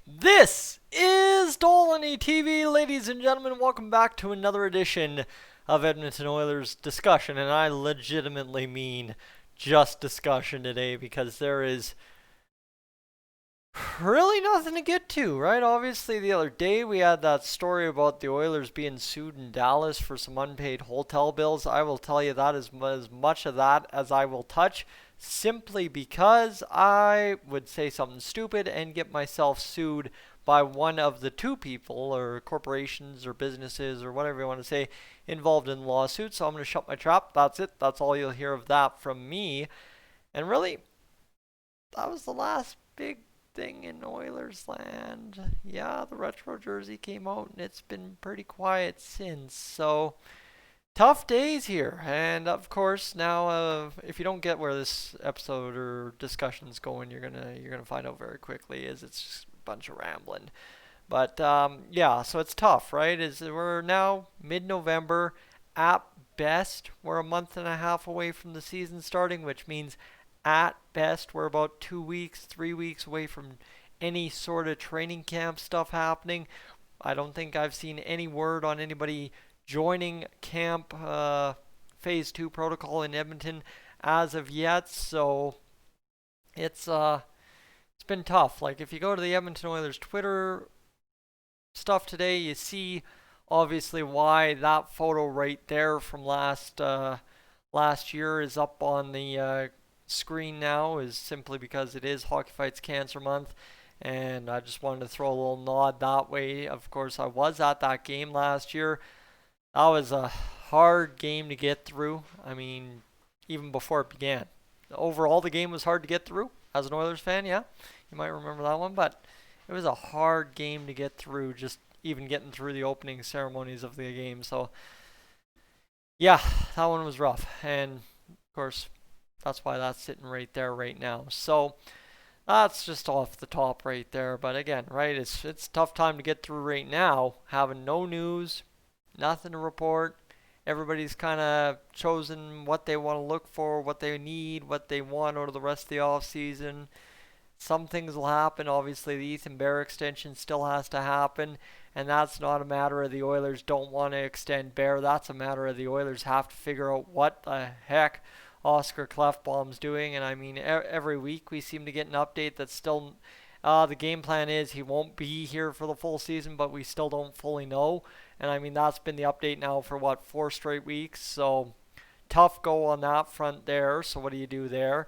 This is Dolynny TV, ladies and gentlemen. Welcome back to another edition of Edmonton Oilers discussion, and I legitimately mean just discussion today because there is really nothing to get to, right? Obviously, the other day we had that story about the Oilers being sued in Dallas for some unpaid hotel bills. I will tell you that is as much of that as I will touch, simply because I would say something stupid and get myself sued by one of the two people or corporations or businesses or whatever you want to say involved in the lawsuit. So I'm going to shut my trap. That's it. That's all you'll hear of that from me. And really, that was the last big thing in Oilers land. Yeah, the retro jersey came out and it's been pretty quiet since. So tough days here. And of course, now if you don't get where this episode or discussion is going, you're gonna find out very quickly. Is it's just a bunch of rambling. But yeah, so it's tough, right? Is we're now mid-November. At best, we're a month and a half away from the season starting, which means at best, we're about 2 weeks, 3 weeks away from any sort of training camp stuff happening. I don't think I've seen any word on anybody joining camp phase 2 protocol in Edmonton as of yet. So it's been tough. Like if you go to the Edmonton Oilers Twitter stuff today, you see obviously why that photo right there from last year is up on the screen now, is simply because it is Hockey Fights Cancer Month, and I just wanted to throw a little nod that way. Of course, I was at that game last year. That was a hard game to get through. I mean, even before it began. Overall, the game was hard to get through as an Oilers fan, yeah. You might remember that one, but it was a hard game to get through, just even getting through the opening ceremonies of the game. So, yeah, that one was rough. And, of course, that's why that's sitting right there right now. So, that's just off the top right there. But again, right, it's a tough time to get through right now, having no news, nothing to report. Everybody's kind of chosen what they want to look for, what they need, what they want out of the rest of the off season. Some things will happen. Obviously, the Ethan Bear extension still has to happen, and that's not a matter of the Oilers don't want to extend Bear. That's a matter of the Oilers have to figure out what the heck Oscar Klefbom's doing. And I mean, every week we seem to get an update that's still the game plan is he won't be here for the full season, but we still don't fully know. And I mean, that's been the update now for what, 4 straight weeks. So tough go on that front there. So what do you do there?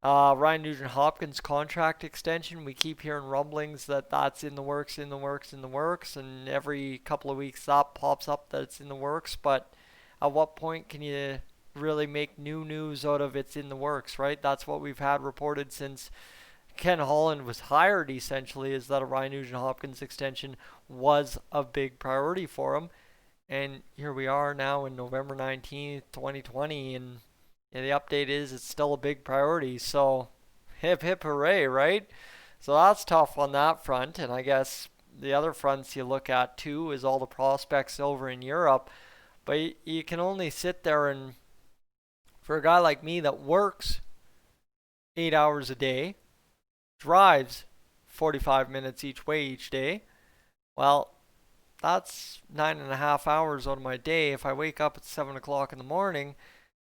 Ryan Nugent-Hopkins contract extension. We keep hearing rumblings that that's in the works, and every couple of weeks that pops up that it's in the works. But at what point can you really make new news out of it's in the works, right? That's what we've had reported since Ken Holland was hired, essentially, is that a Ryan Nugent-Hopkins extension was a big priority for him. And here we are now in November 19th, 2020, and the update is it's still a big priority. So hip hip hooray, right? So that's tough on that front. And I guess the other fronts you look at too is all the prospects over in Europe. But you can only sit there, and for a guy like me that works 8 hours a day, drives 45 minutes each way each day, well, that's 9.5 hours out of my day. If I wake up at 7 o'clock in the morning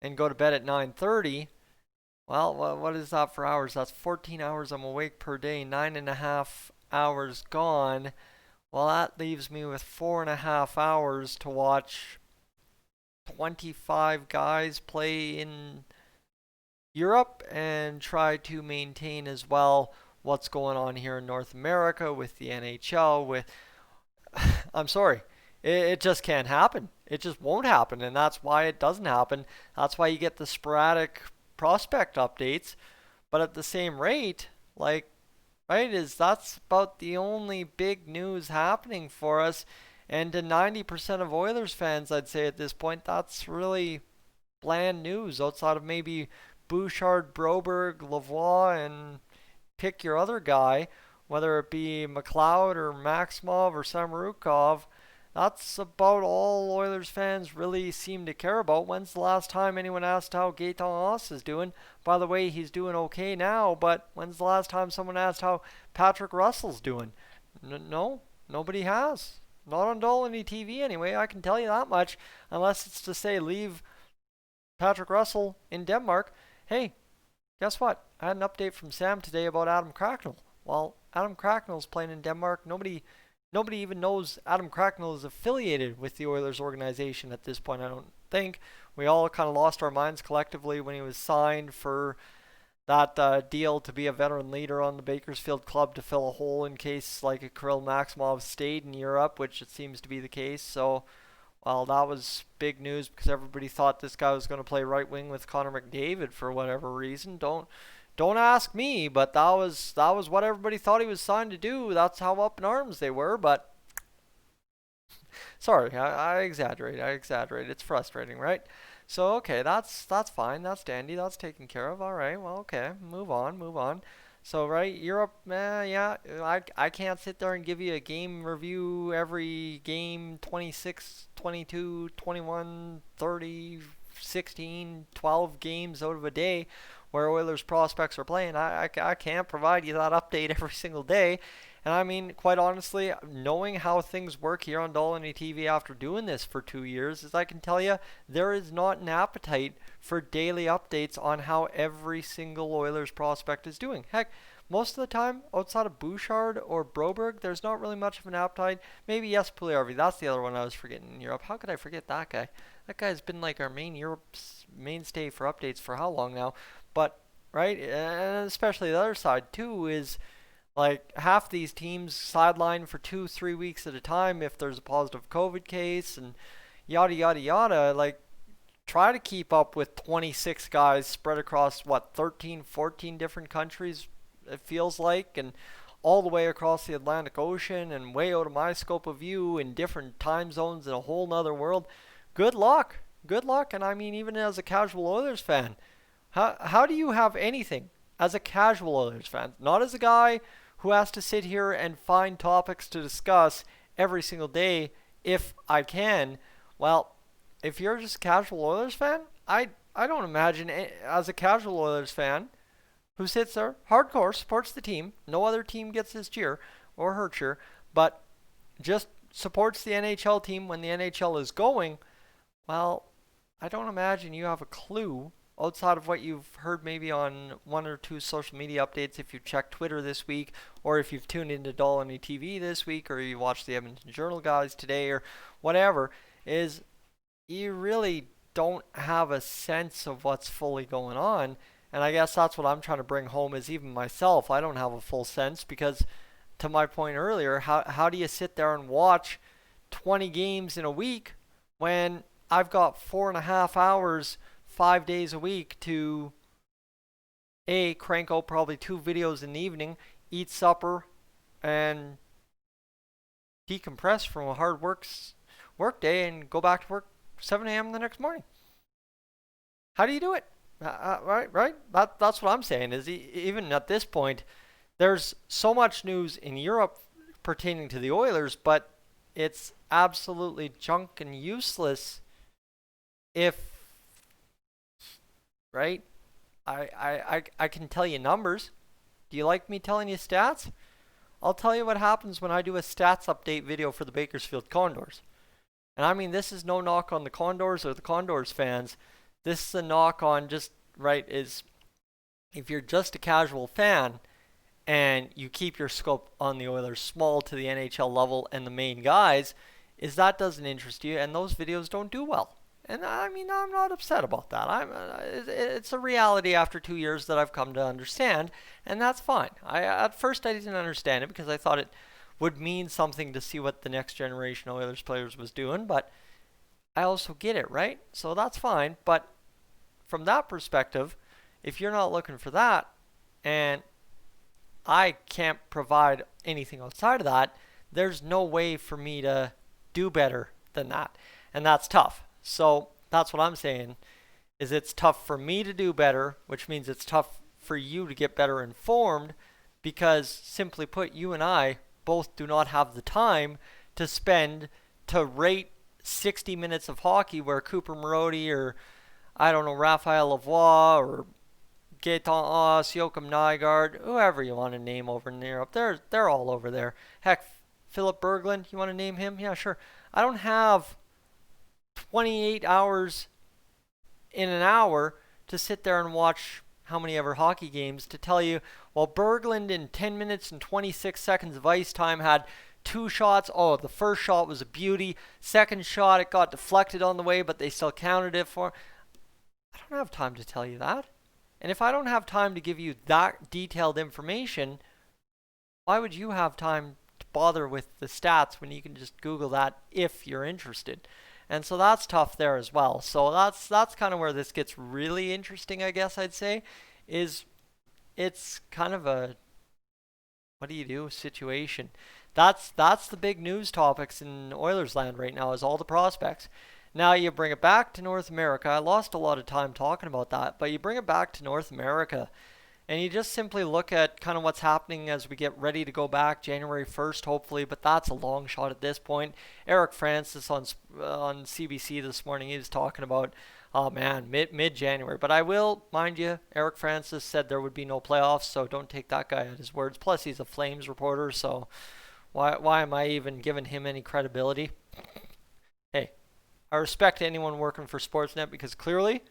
and go to bed at 9:30, well, what is that for hours? That's 14 hours I'm awake per day, 9.5 hours gone. Well, that leaves me with 4.5 hours to watch 25 guys play in Europe and try to maintain as well what's going on here in North America with the NHL. I'm sorry, it just can't happen. It just won't happen, and that's why it doesn't happen. That's why you get the sporadic prospect updates. But at the same rate, like, right, is that's about the only big news happening for us. And to 90% of Oilers fans, I'd say at this point, that's really bland news outside of maybe Bouchard, Broberg, Lavoie, and pick your other guy, whether it be McLeod or Maximov or Samorukov. That's about all Oilers fans really seem to care about. When's the last time anyone asked how Gaetan Haas is doing? By the way, he's doing okay now, but when's the last time someone asked how Patrick Russell's doing? No, nobody has. Not on Dolynny TV anyway, I can tell you that much. Unless it's to say leave Patrick Russell in Denmark. Hey, guess what? I had an update from Sam today about Adam Cracknell. Well, Adam Cracknell's playing in Denmark. Nobody even knows Adam Cracknell is affiliated with the Oilers organization at this point, I don't think. We all kind of lost our minds collectively when he was signed for that deal to be a veteran leader on the Bakersfield club to fill a hole in case like a Kirill Maximov stayed in Europe, which it seems to be the case. So, well, that was big news because everybody thought this guy was going to play right wing with Connor McDavid for whatever reason. Don't ask me, but that was what everybody thought he was signed to do. That's how up in arms they were, but sorry, I exaggerate. It's frustrating, right? So okay, that's fine. That's dandy. That's taken care of. All right. Well, okay. Move on. So right, Europe, yeah. I can't sit there and give you a game review every game 26, 22, 21, 30, 16, 12 games out of a day where Oilers prospects are playing. I can't provide you that update every single day. And I mean, quite honestly, knowing how things work here on Dolynny TV after doing this for 2 years, is I can tell you, there is not an appetite for daily updates on how every single Oilers prospect is doing. Heck, most of the time, outside of Bouchard or Broberg, there's not really much of an appetite. Maybe yes, Puljujarvi. That's the other one I was forgetting in Europe. How could I forget that guy? That guy's been like our Europe's mainstay for updates for how long now? But right, and especially the other side too is like half these teams sideline for 2-3 weeks at a time if there's a positive COVID case and yada yada yada. Like try to keep up with 26 guys spread across what 13, 14 different countries. It feels like, and all the way across the Atlantic Ocean and way out of my scope of view in different time zones in a whole nother world. Good luck. And I mean, even as a casual Oilers fan, how do you have anything as a casual Oilers fan? Not as a guy who has to sit here and find topics to discuss every single day if I can. Well, if you're just a casual Oilers fan, I don't imagine as a casual Oilers fan who sits there, hardcore, supports the team. No other team gets his cheer or her cheer, but just supports the NHL team when the NHL is going. Well, I don't imagine you have a clue outside of what you've heard maybe on 1 or 2 social media updates if you've checked Twitter this week, or if you've tuned into Dolynny TV this week, or you watched the Edmonton Journal guys today, or whatever, is you really don't have a sense of what's fully going on. And I guess that's what I'm trying to bring home is even myself, I don't have a full sense because to my point earlier, how do you sit there and watch 20 games in a week when I've got 4.5 hours 5 days a week to crank out probably 2 videos in the evening, eat supper, and decompress from a hard work day and go back to work 7 a.m. the next morning. How do you do it? Right? That's what I'm saying is even at this point, there's so much news in Europe pertaining to the Oilers, but it's absolutely junk and useless if right? I can tell you numbers. Do you like me telling you stats? I'll tell you what happens when I do a stats update video for the Bakersfield Condors. And I mean, this is no knock on the Condors or the Condors fans. This is a knock on just, right, is if you're just a casual fan and you keep your scope on the Oilers small to the NHL level and the main guys, is that doesn't interest you and those videos don't do well. And I mean, I'm not upset about that. It's a reality after 2 years that I've come to understand, and that's fine. At first I didn't understand it because I thought it would mean something to see what the next generation Oilers players was doing, but I also get it, right? So that's fine. But from that perspective, if you're not looking for that, and I can't provide anything outside of that, there's no way for me to do better than that, and that's tough. So that's what I'm saying is it's tough for me to do better, which means it's tough for you to get better informed because simply put, you and I both do not have the time to spend to rate 60 minutes of hockey where Cooper Marody or I don't know, Raphael Lavoie or Gaetan Oss, Joachim Nygaard, whoever you want to name over in Europe. They're all over there. Heck, Philip Berglund, you want to name him? Yeah, sure. I don't have 28 hours in an hour to sit there and watch how many ever hockey games to tell you, well, Berglund in 10 minutes and 26 seconds of ice time had 2 shots. Oh, the first shot was a beauty. Second shot, it got deflected on the way, but they still counted it for. I don't have time to tell you that. And if I don't have time to give you that detailed information, why would you have time to bother with the stats when you can just Google that if you're interested? And so that's tough there as well. So that's kind of where this gets really interesting, I guess I'd say, is it's kind of a what do you do situation. That's the big news topics in Oilers land right now, is all the prospects. Now you bring it back to North America. I lost a lot of time talking about that, but you bring it back to North America and you just simply look at kind of what's happening as we get ready to go back January 1st, hopefully, but that's a long shot at this point. Eric Francis on CBC this morning, he was talking about, oh man, mid-January. But I will, mind you, Eric Francis said there would be no playoffs, so don't take that guy at his words. Plus, he's a Flames reporter, so why am I even giving him any credibility? Hey, I respect anyone working for Sportsnet because clearly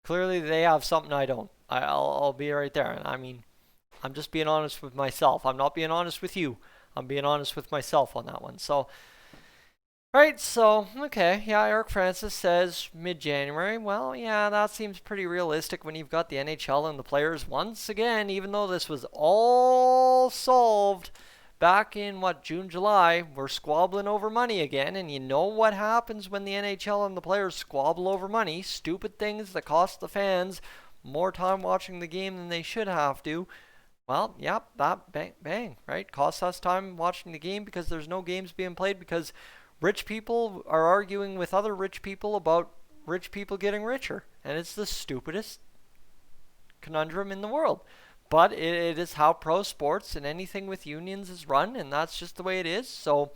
they have something I don't. I'll be right there. And I mean, I'm just being honest with myself. I'm not being honest with you. I'm being honest with myself on that one. So, right, so, okay, yeah, Eric Francis says mid-January. Well, yeah, that seems pretty realistic when you've got the NHL and the players once again, even though this was all solved back in, June, July, we're squabbling over money again. And you know what happens when the NHL and the players squabble over money? Stupid things that cost the fans more time watching the game than they should have to. Well, yep, that bang, right? Costs us time watching the game because there's no games being played because rich people are arguing with other rich people about rich people getting richer. And it's the stupidest conundrum in the world. But it is how pro sports and anything with unions is run, and that's just the way it is. So,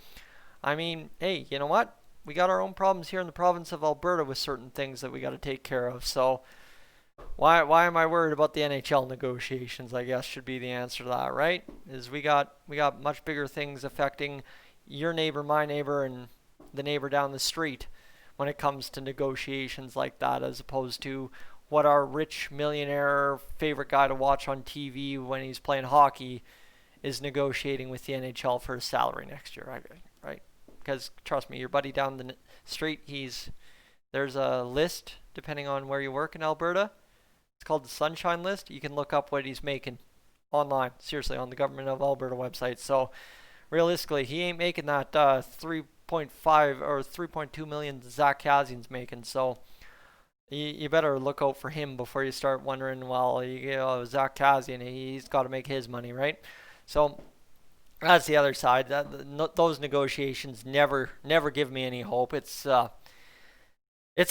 I mean, hey, you know what? We got our own problems here in the province of Alberta with certain things that we got to take care of. So, why am I worried about the NHL negotiations? I guess should be the answer to that, right? Is we got much bigger things affecting your neighbor, my neighbor, and the neighbor down the street when it comes to negotiations like that, as opposed to what our rich millionaire favorite guy to watch on TV when he's playing hockey is negotiating with the NHL for his salary next year, right? Because trust me, your buddy down the street, there's a list depending on where you work in Alberta. It's called the Sunshine List. You can look up what he's making online, seriously, on the Government of Alberta website. So realistically, he ain't making that 3.5 or 3.2 million Zach Kassian's making. So you better look out for him before you start wondering, well, Zach Kassian, he's got to make his money, right? So that's the other side. Those negotiations never give me any hope. It's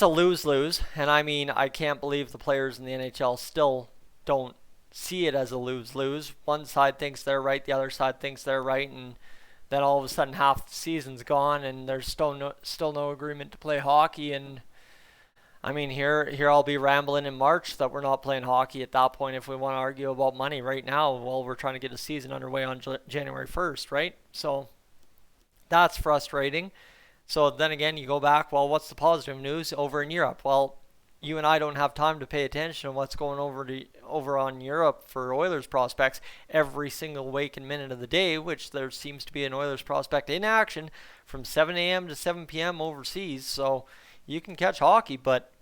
a lose-lose, and I mean, I can't believe the players in the NHL still don't see it as a lose-lose. One side thinks they're right, the other side thinks they're right, and then all of a sudden half the season's gone, and there's still no agreement to play hockey. And I mean, here I'll be rambling in March that we're not playing hockey at that point if we want to argue about money right now while we're trying to get a season underway on January 1st, right? So that's frustrating. So then again, you go back, well, what's the positive news over in Europe? Well, you and I don't have time to pay attention to what's going over on Europe for Oilers prospects every single waking minute of the day, which there seems to be an Oilers prospect in action from 7 a.m. to 7 p.m. overseas. So you can catch hockey, but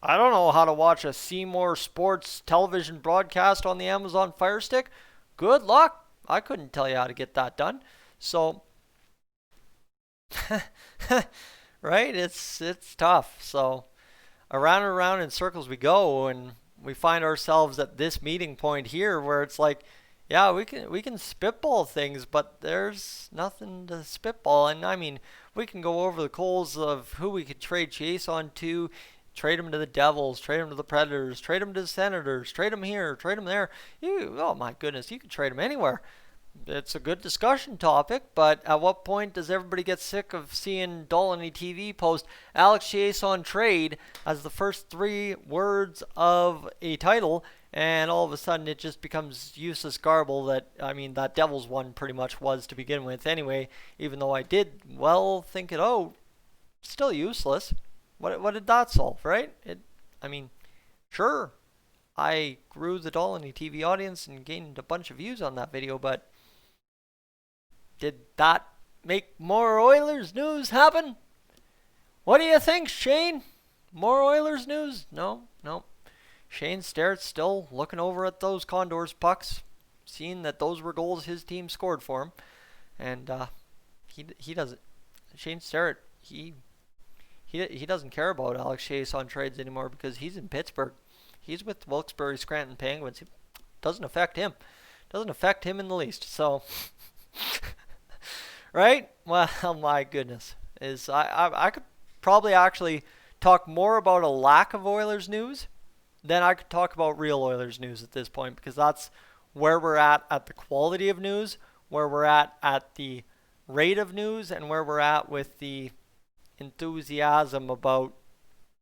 I don't know how to watch a Seymour Sports television broadcast on the Amazon Fire Stick. Good luck. I couldn't tell you how to get that done. So right? It's tough. So around and around in circles we go, and we find ourselves at this meeting point here where it's like, yeah, we can spitball things, but there's nothing to spitball. And I mean, we can go over the coals of who we could trade Chase on to, trade him to the Devils, trade him to the Predators, trade him to the Senators, trade him here, trade him there. Oh my goodness, you could trade him anywhere. it's a good discussion topic, but at what point does everybody get sick of seeing Dolynny TV post Alex Chiasson trade as the first three words of a title, and all of a sudden it just becomes useless garble that, I mean, that Devils one pretty much was to begin with anyway, even though I did well think it out, still useless. What did that solve, right? I mean, sure, I grew the Dolynny TV audience and gained a bunch of views on that video, but did that make more Oilers news happen? What do you think, Shane? More Oilers news? No. Shane Sterrett's still looking over at those Condors pucks, seeing that those were goals his team scored for him, and he doesn't. Shane Sterrett, he doesn't care about Alex Chiasson trades anymore because he's in Pittsburgh. He's with Wilkes-Barre Scranton Penguins. It doesn't affect him. Doesn't affect him in the least. So, right? Well, my goodness. I could probably actually talk more about a lack of Oilers news than I could talk about real Oilers news at this point, because that's where we're at the quality of news, where we're at the rate of news, and where we're at with the enthusiasm about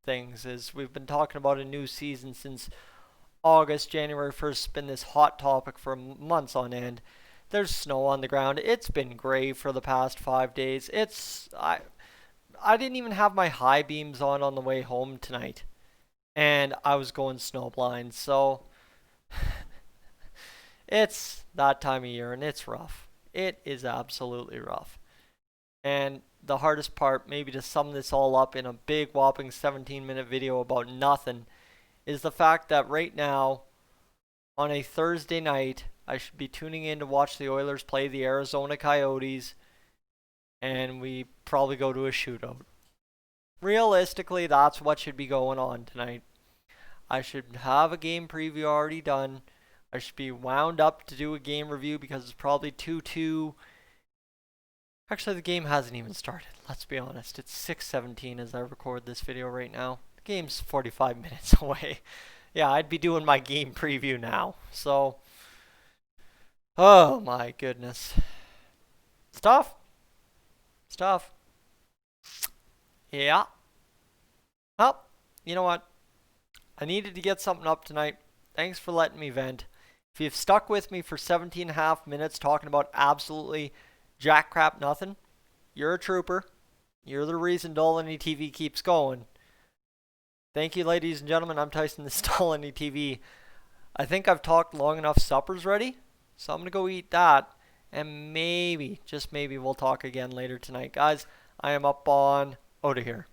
things. Is we've been talking about a new season since August. January 1st has been this hot topic for months on end. There's snow on the ground. It's been gray for the past 5 days. I didn't even have my high beams on the way home tonight, and I was going snowblind. So it's that time of year, and it's rough. It is absolutely rough. And the hardest part, maybe to sum this all up in a big whopping 17-minute video about nothing, is the fact that right now, on a Thursday night, I should be tuning in to watch the Oilers play the Arizona Coyotes, and we probably go to a shootout. Realistically, that's what should be going on tonight. I should have a game preview already done. I should be wound up to do a game review because it's probably 2-2. Actually, the game hasn't even started. Let's be honest. It's 6:17 as I record this video right now. The game's 45 minutes away. Yeah, I'd be doing my game preview now. So, oh my goodness. It's tough. It's tough. Yeah. Well, you know what? I needed to get something up tonight. Thanks for letting me vent. If you've stuck with me for 17 and a half minutes talking about absolutely jack crap nothing, you're a trooper. You're the reason Dolynny TV keeps going. Thank you, ladies and gentlemen. I'm Tyson, this is Dolynny TV. I think I've talked long enough. Supper's ready, so I'm going to go eat that. And maybe, just maybe, we'll talk again later tonight. Guys, I am up on out of here.